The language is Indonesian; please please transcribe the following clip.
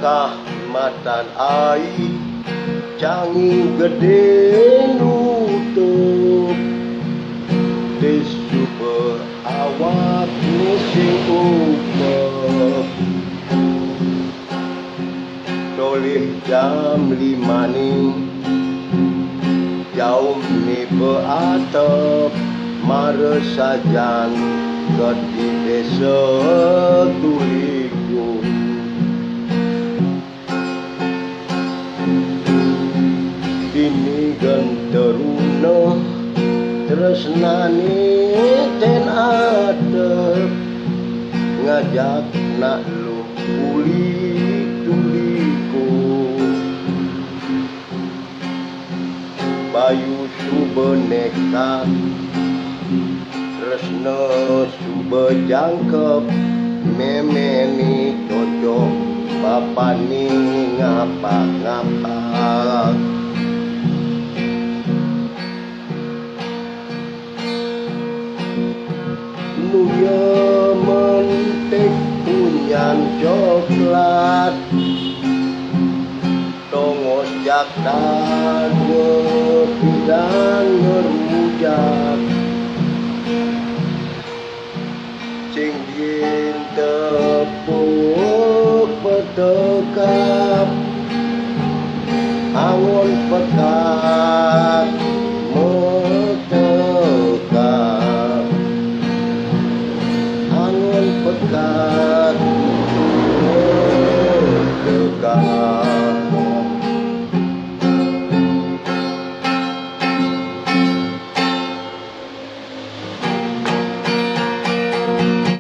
Kahmatan ai canging gede nutup disuper awak sing upep toleh jam 5 ning jaum ni beatep mare sajan di desa tuliku dini genteruna tresnane ten adep ngajak nak lu uli tuliku bayu subeneka tresna subejangkep memeni cocok bapani ngapa-ngapa nuya mentek punyan coklat tongos jakda bidang ngerujak sing yen tepuk petekan